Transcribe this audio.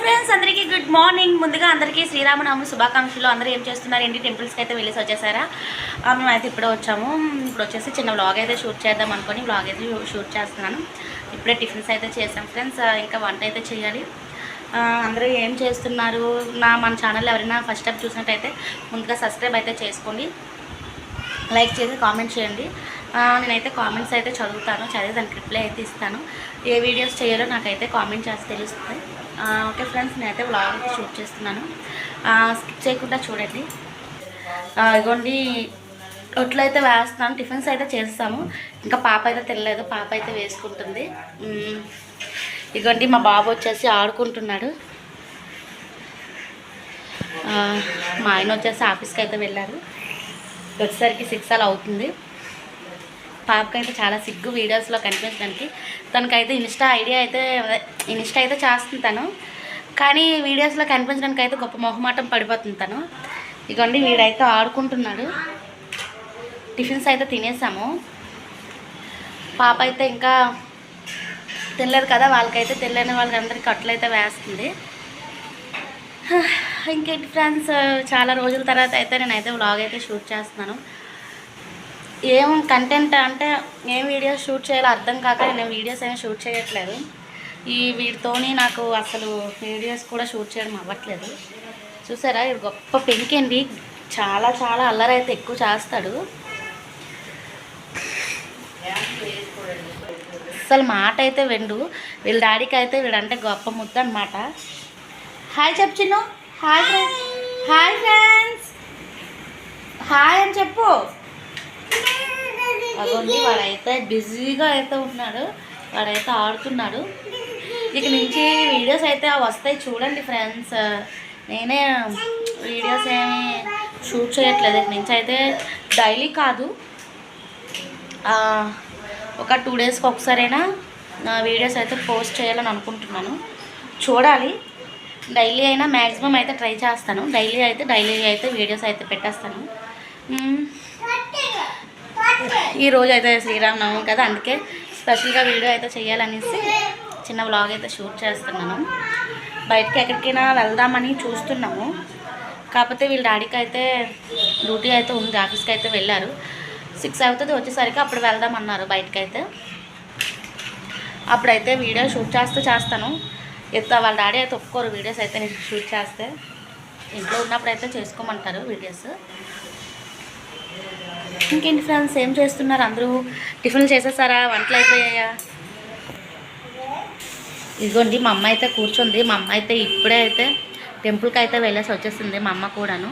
Friends అందరికీ good morning. ముందుగా అందరికీ శ్రీరామనవమి శుభాకాంక్షలు. అందరూ ఏం చేస్తున్నారు ఏంటి, టెంపుల్స్కి అయితే వెళ్ళేసి వచ్చేసారా? మేమైతే ఇప్పుడే వచ్చాము. ఇప్పుడు వచ్చేసి చిన్న వ్లాగ్ అయితే షూట్ చేద్దాం అనుకొని వ్లాగ్ అయితే షూట్ చేస్తున్నాను. ఇప్పుడే టిఫిన్స్ అయితే చేసాం ఫ్రెండ్స్. ఇంకా వంట అయితే చేయాలి. అందరూ ఏం చేస్తున్నారు? మన ఛానల్ ఎవరైనా ఫస్ట్ టైం చూసినట్టయితే ముందుగా సబ్స్క్రైబ్ అయితే చేసుకోండి, లైక్ చేసి కామెంట్ చేయండి. నేనైతే కామెంట్స్ అయితే చదువుతాను, చదివి దానికి రిప్లై అయితే ఇస్తాను. ఏ వీడియోస్ చేయాలో నాకైతే కామెంట్ చేసి తెలుస్తుంది. ఓకే ఫ్రెండ్స్, నేనైతే వ్లాగ్ అయితే షూట్ చేస్తున్నాను, స్కిప్ చేయకుండా చూడండి. ఇదిగోండి రొట్టెలు అయితే వేస్తున్నాను, టిఫిన్స్ అయితే చేస్తాము. ఇంకా పాప అయితే తినలేదు, పాప అయితే వేసుకుంటుంది. ఇదిగోండి మా బాబు వచ్చేసి ఆడుకుంటున్నాడు. మా ఆయన వచ్చేసి ఆఫీస్కి అయితే వెళ్ళారు, వచ్చేసరికి 6 అలా అవుతుంది. పాపకైతే చాలా సిగ్గు వీడియోస్లో కనిపించడానికి. తనకైతే ఇన్స్టా అయితే చేస్తుంది తను, కానీ వీడియోస్లో కనిపించడానికి అయితే గొప్ప మొహమాటం పడిపోతుంది తను. ఇదిగోండి వీడైతే ఆడుకుంటున్నాడు. టిఫిన్స్ అయితే తినేసాము. పాప అయితే ఇంకా తినలేదు కదా, వాళ్ళకైతే తెలియని వాళ్ళందరికీ కట్లు అయితే వేస్తుంది. ఇంకేంటి ఫ్రెండ్స్, చాలా రోజుల తర్వాత అయితే నేనైతే వ్లాగ్ అయితే షూట్ చేస్తున్నాను. ఏం కంటెంట్ అంటే ఏం వీడియోస్ షూట్ చేయాలో అర్థం కాక నేను వీడియోస్ అయినా షూట్ చేయట్లేదు. వీటితోని నాకు అసలు వీడియోస్ కూడా షూట్ చేయడం అవ్వట్లేదు. చూసారా, ఇది గొప్ప పెంకండి, చాలా చాలా అల్లరి అయితే ఎక్కువ చేస్తాడు. అసలు మాట అయితే వెండు. వీళ్ళ డాడీకి అయితే వీడంటే గొప్ప ముద్దు అనమాట. హాయ్ చెప్పు Chinnu. Hi friends, hi friends, hi అని చెప్పు. అదొంది వాడైతే బిజీగా అయితే ఉన్నాడు, వాడైతే ఆడుతున్నాడు. ఇక నుంచి వీడియోస్ అయితే వస్తాయి చూడండి ఫ్రెండ్స్. నేనే వీడియోస్ ఏమి షూట్ చేయట్లేదు. ఇక నుంచి అయితే డైలీ కాదు, ఒక 2 డేస్కి ఒకసారైనా నా వీడియోస్ అయితే పోస్ట్ చేయాలని అనుకుంటున్నాను. చూడాలి, డైలీ అయినా మ్యాక్సిమం అయితే ట్రై చేస్తాను. డైలీ అయితే వీడియోస్ అయితే పెట్టేస్తాను. ఈరోజు అయితే శ్రీరామనవమి కదా, అందుకే స్పెషల్గా వీడియో అయితే చేయాలనేసి చిన్న వ్లాగ్ అయితే షూట్ చేస్తున్నాను. బయటకి ఎక్కడికైనా వెళ్దామని చూస్తున్నాము, కాకపోతే వీళ్ళ డాడీకి అయితే డ్యూటీ అయితే ఉంది, ఆఫీస్కి అయితే వెళ్ళారు. 6 అవుతుంది వచ్చేసరికి, అప్పుడు వెళ్దామన్నారు బయటకైతే. అప్పుడైతే వీడియో షూట్ చేస్తాను. వాళ్ళ డాడీ అయితే ఒప్పుకోరు వీడియోస్ అయితే నేను షూట్ చేస్తే. ఇంట్లో ఉన్నప్పుడు అయితే చేసుకోమంటారు వీడియోస్. ఇంకేంటి ఫ్రెండ్స్, ఏం చేస్తున్నారు అందరూ? టిఫిన్లు చేసేసారా? వంటలు అయిపోయాయా? ఇదిగోండి మా అమ్మ అయితే కూర్చుంది. మా అమ్మ అయితే ఇప్పుడే అయితే టెంపుల్కి అయితే వెళ్ళేసి వచ్చేసింది, మా అమ్మ కూడాను.